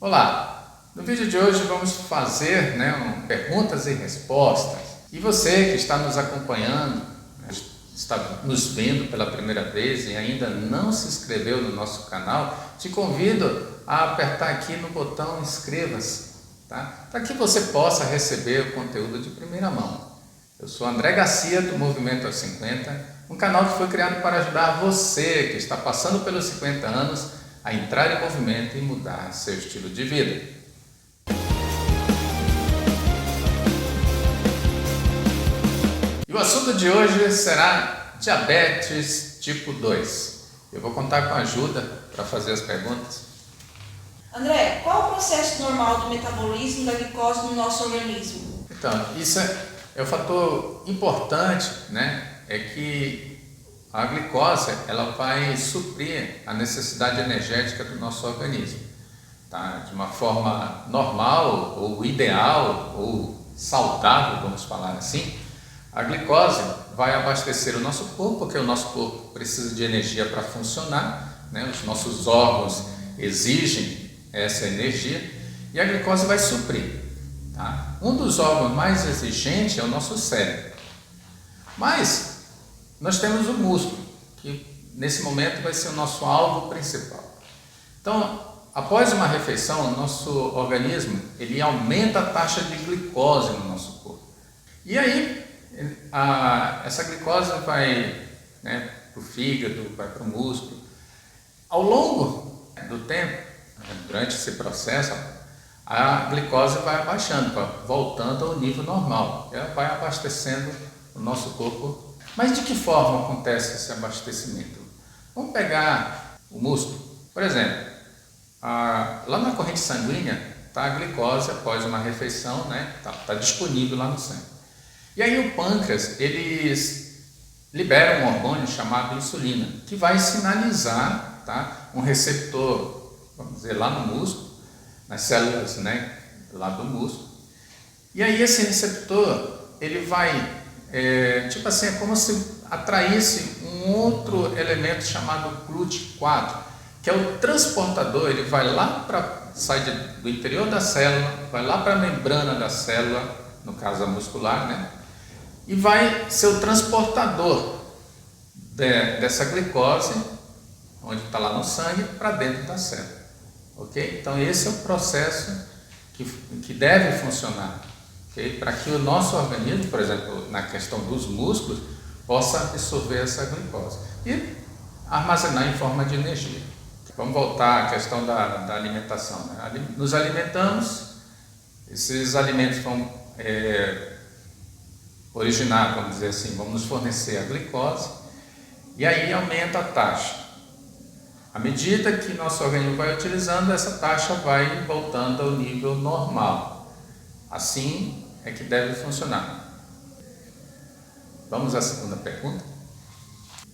Olá! No vídeo de hoje vamos fazer perguntas e respostas. E você que está nos acompanhando, está nos vendo pela primeira vez e ainda não se inscreveu no nosso canal, te convido a apertar aqui no botão inscreva-se, tá? Para que você possa receber o conteúdo de primeira mão. Eu sou André Garcia do Movimento aos 50, um canal que foi criado para ajudar você que está passando pelos 50 anos a entrar em movimento e mudar seu estilo de vida. E o assunto de hoje será diabetes tipo 2. Eu vou contar com a ajuda para fazer as perguntas. André, qual o processo normal do metabolismo da glicose no nosso organismo? Então, isso é um fator importante, é que a glicose ela vai suprir a necessidade energética do nosso organismo, tá? De uma forma normal ou ideal ou saudável, vamos falar assim. A glicose vai abastecer o nosso corpo, porque o nosso corpo precisa de energia para funcionar, Os nossos órgãos exigem essa energia e a glicose vai suprir, tá? Um dos órgãos mais exigentes é o nosso cérebro, mas nós temos o músculo, que nesse momento vai ser o nosso alvo principal. Então, após uma refeição, o nosso organismo ele aumenta a taxa de glicose no nosso corpo. E aí, essa glicose vai para o fígado, vai para o músculo. Ao longo do tempo, durante esse processo, a glicose vai abaixando, voltando ao nível normal. Ela vai abastecendo o nosso corpo. Mas de que forma acontece esse abastecimento? Vamos pegar o músculo. Por exemplo, lá na corrente sanguínea está a glicose após uma refeição, tá disponível lá no sangue. E aí o pâncreas, eles liberam um hormônio chamado insulina, que vai sinalizar, um receptor, vamos dizer, lá no músculo, nas células, lá do músculo. E aí esse receptor, ele vai, é como se atraísse um outro elemento chamado GLUT4, que é o transportador. Ele vai lá sai do interior da célula, vai lá para a membrana da célula, no caso a muscular, e vai ser o transportador dessa glicose, onde está lá no sangue, para dentro da célula. Ok? Então esse é o processo que deve funcionar, okay? Para que o nosso organismo, por exemplo, na questão dos músculos, possa absorver essa glicose e armazenar em forma de energia. Vamos voltar à questão da alimentação. Nos alimentamos, esses alimentos vão originar, vamos dizer assim, vão nos fornecer a glicose e aí aumenta a taxa. À medida que nosso organismo vai utilizando, essa taxa vai voltando ao nível normal. Assim é que deve funcionar. Vamos à segunda pergunta?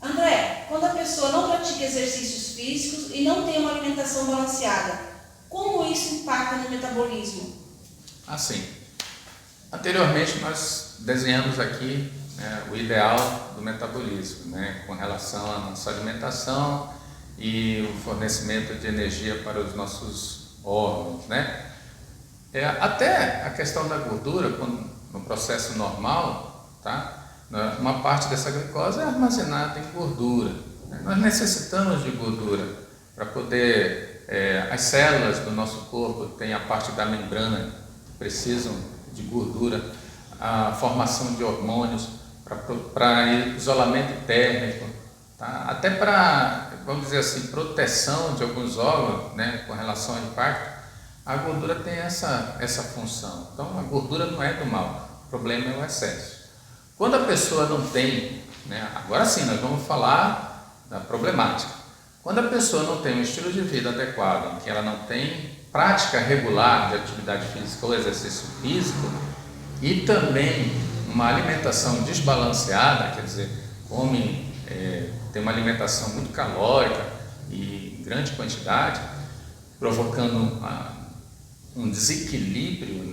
André, quando a pessoa não pratica exercícios físicos e não tem uma alimentação balanceada, como isso impacta no metabolismo? Assim, anteriormente nós desenhamos aqui o ideal do metabolismo, com relação à nossa alimentação e o fornecimento de energia para os nossos órgãos, até a questão da gordura, no processo normal, uma parte dessa glicose é armazenada em gordura. Nós necessitamos de gordura para poder, as células do nosso corpo têm a parte da membrana que precisam de gordura, a formação de hormônios para isolamento térmico, até para, vamos dizer assim, proteção de alguns órgãos, com relação ao impacto. A gordura tem essa função. Então a gordura não é do mal, o problema é o excesso. Quando a pessoa não tem, agora sim nós vamos falar da problemática. Quando a pessoa não tem um estilo de vida adequado, em que ela não tem prática regular de atividade física ou exercício físico, e também uma alimentação desbalanceada, quer dizer, tem uma alimentação muito calórica e em grande quantidade, provocando um desequilíbrio,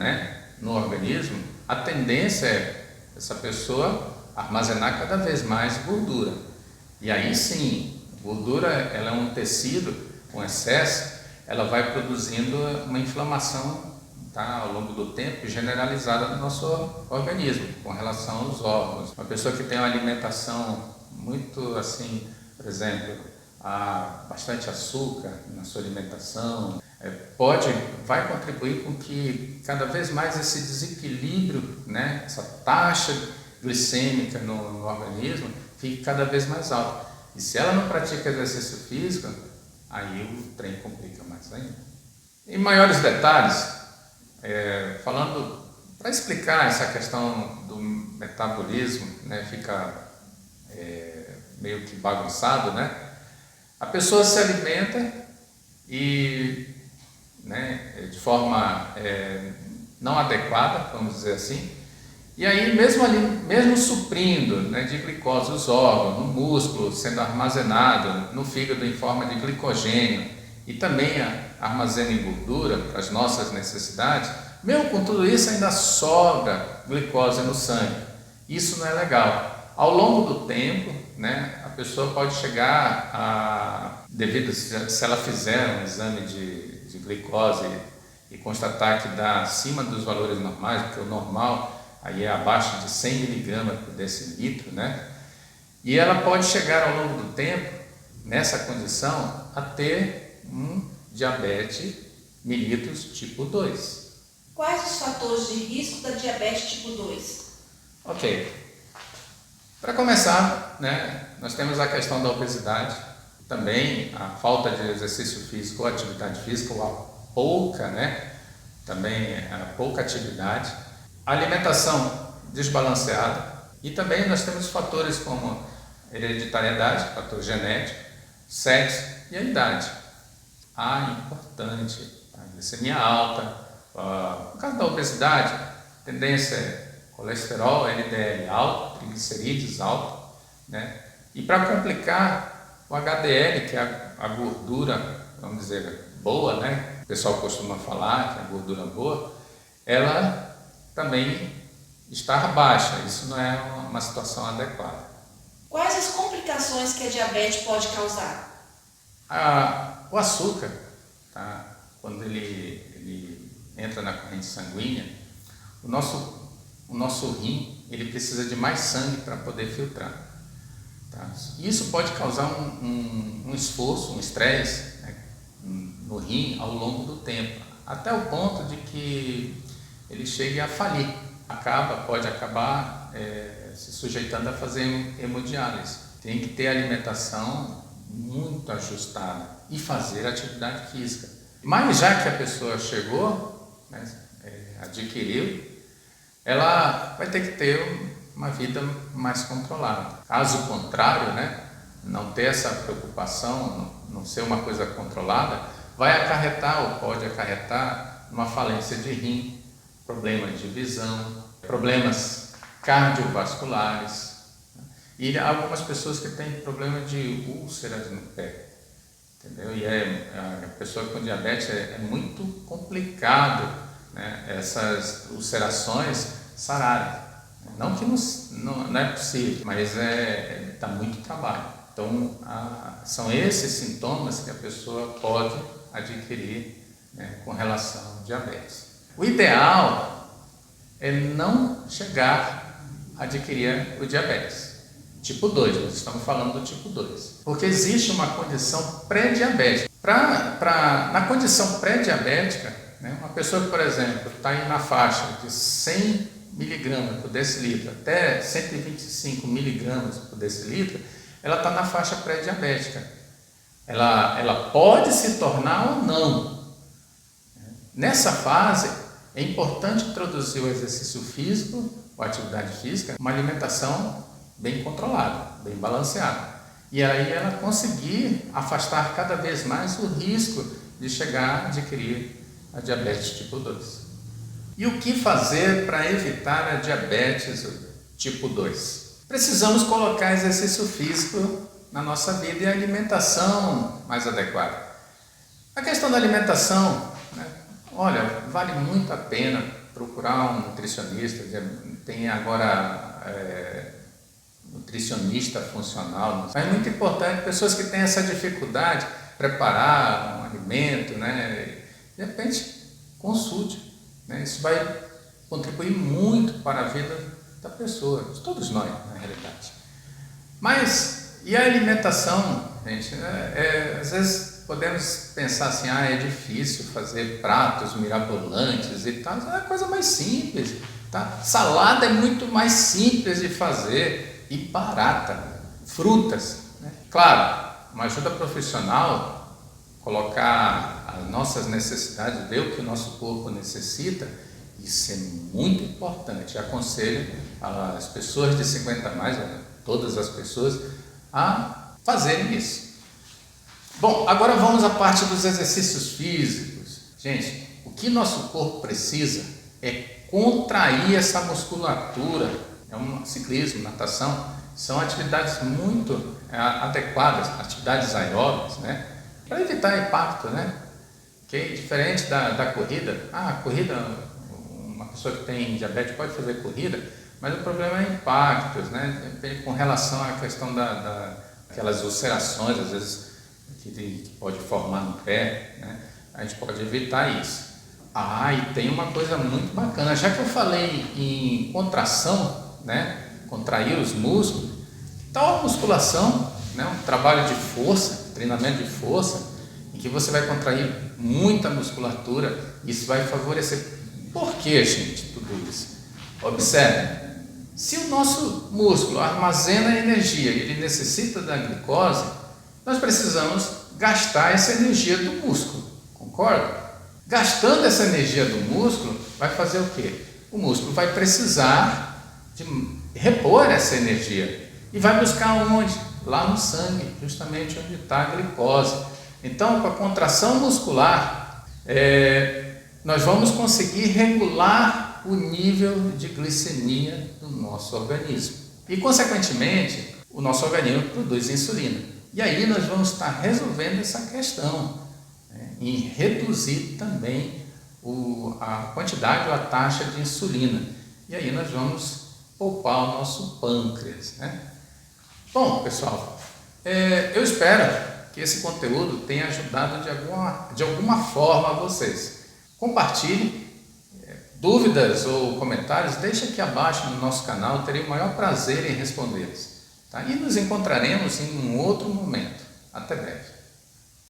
no organismo, a tendência é essa pessoa armazenar cada vez mais gordura. E aí sim, gordura ela é um tecido com excesso ela vai produzindo uma inflamação, tá, ao longo do tempo, generalizada no nosso organismo, com relação aos órgãos. Uma pessoa que tem uma alimentação muito assim, por exemplo, bastante açúcar na sua alimentação, vai contribuir com que cada vez mais esse desequilíbrio, né, essa taxa glicêmica no organismo fique cada vez mais alta. E se ela não pratica exercício físico, aí o trem complica mais ainda. Em maiores detalhes, falando, para explicar essa questão do metabolismo, né, fica meio que bagunçado, né? A pessoa se alimenta e, né, de forma não adequada, vamos dizer assim, e aí mesmo suprindo, né, de glicose os órgãos, no músculo sendo armazenado, no fígado em forma de glicogênio e também armazena em gordura para as nossas necessidades, mesmo com tudo isso ainda sobra glicose no sangue. Isso não é legal. Ao longo do tempo, né, a pessoa pode chegar devido se ela fizer um exame de glicose e constatar que dá acima dos valores normais, porque o normal aí é abaixo de 100 mg por decilitro, né? E ela pode chegar ao longo do tempo, nessa condição, a ter um diabetes mellitus tipo 2. Quais os fatores de risco da diabetes tipo 2? Ok. Para começar, né, nós temos a questão da obesidade, também a falta de exercício físico ou atividade física, ou a pouca, né, também a pouca atividade, a alimentação desbalanceada, e também nós temos fatores como hereditariedade, fator genético, sexo e a idade. Importante, a glicemia alta, no caso da obesidade, tendência é colesterol, LDL alto, triglicerídeos alto, né? E para complicar, o HDL, que é a gordura, vamos dizer, boa, né? O pessoal costuma falar que é a gordura boa, ela também está baixa. Isso não é uma situação adequada. Quais as complicações que a diabetes pode causar? O açúcar, tá? Quando ele entra na corrente sanguínea, o nosso rim ele precisa de mais sangue para poder filtrar. Tá? Isso pode causar um esforço, um estresse, né, no rim ao longo do tempo, até o ponto de que ele chegue a falir. Pode acabar se sujeitando a fazer hemodiálise. Tem que ter alimentação muito ajustada e fazer atividade física. Mas já que a pessoa chegou, né, adquiriu, ela vai ter que ter uma vida mais controlada. Caso contrário, né, não ter essa preocupação, não ser uma coisa controlada, vai acarretar ou pode acarretar uma falência de rim, problemas de visão, problemas cardiovasculares, né? E algumas pessoas que têm problema de úlceras no pé, entendeu? E a pessoa com diabetes é muito complicado, né, essas ulcerações sararem. Não que não é possível, mas dá muito trabalho. Então, são esses sintomas que a pessoa pode adquirir, né, com relação ao diabetes. O ideal é não chegar a adquirir o diabetes. Tipo 2, nós estamos falando do tipo 2. Porque existe uma condição pré-diabética. Na condição pré-diabética, né, uma pessoa que, por exemplo, está aí na faixa de 100 mg por decilitro até 125 mg por decilitro, ela está na faixa pré-diabética. Ela pode se tornar ou não. Nessa fase, é importante introduzir o exercício físico, ou atividade física, uma alimentação bem controlada, bem balanceada. E aí ela conseguir afastar cada vez mais o risco de chegar a adquirir a diabetes tipo 2. E o que fazer para evitar a diabetes tipo 2? Precisamos colocar exercício físico na nossa vida e a alimentação mais adequada. A questão da alimentação, né? Olha, vale muito a pena procurar um nutricionista. Tem agora nutricionista funcional. Mas é muito importante, pessoas que têm essa dificuldade, preparar uma alimento, né? De repente, consulte, né? Isso vai contribuir muito para a vida da pessoa, de todos nós, na realidade. Mas, e a alimentação, gente? Às vezes podemos pensar assim, é difícil fazer pratos mirabolantes e tal, é uma coisa mais simples, tá? Salada é muito mais simples de fazer e barata. Frutas, né? Claro, uma ajuda profissional, colocar as nossas necessidades, ver o que o nosso corpo necessita, isso é muito importante. Eu aconselho as pessoas de 50 a mais, todas as pessoas, a fazerem isso. Bom, agora vamos à parte dos exercícios físicos. Gente, o que nosso corpo precisa é contrair essa musculatura. Ciclismo, natação, são atividades muito adequadas, atividades aeróbicas, né? Para evitar impacto, né? Que diferente da corrida. A corrida, uma pessoa que tem diabetes pode fazer corrida, mas o problema é impactos, né? Com relação à questão daquelas ulcerações, às vezes, que pode formar no pé, né? A gente pode evitar isso. E tem uma coisa muito bacana, já que eu falei em contração, né? Contrair os músculos, tal a musculação, né? Um trabalho de força, treinamento de força, em que você vai contrair muita musculatura, isso vai favorecer. Por que, gente, tudo isso? Observe, se o nosso músculo armazena energia e ele necessita da glicose, nós precisamos gastar essa energia do músculo, concorda? Gastando essa energia do músculo, vai fazer o quê? O músculo vai precisar de repor essa energia e vai buscar onde? Lá no sangue, justamente onde está a glicose. Então, com a contração muscular, nós vamos conseguir regular o nível de glicemia do nosso organismo e, consequentemente, o nosso organismo produz insulina. E aí nós vamos estar resolvendo essa questão, né, em reduzir também a quantidade ou a taxa de insulina. E aí nós vamos poupar o nosso pâncreas, né? Bom, pessoal, eu espero que esse conteúdo tenha ajudado de alguma forma a vocês. Compartilhe, dúvidas ou comentários, deixe aqui abaixo no nosso canal, terei o maior prazer em respondê-los. Tá? E nos encontraremos em um outro momento. Até breve.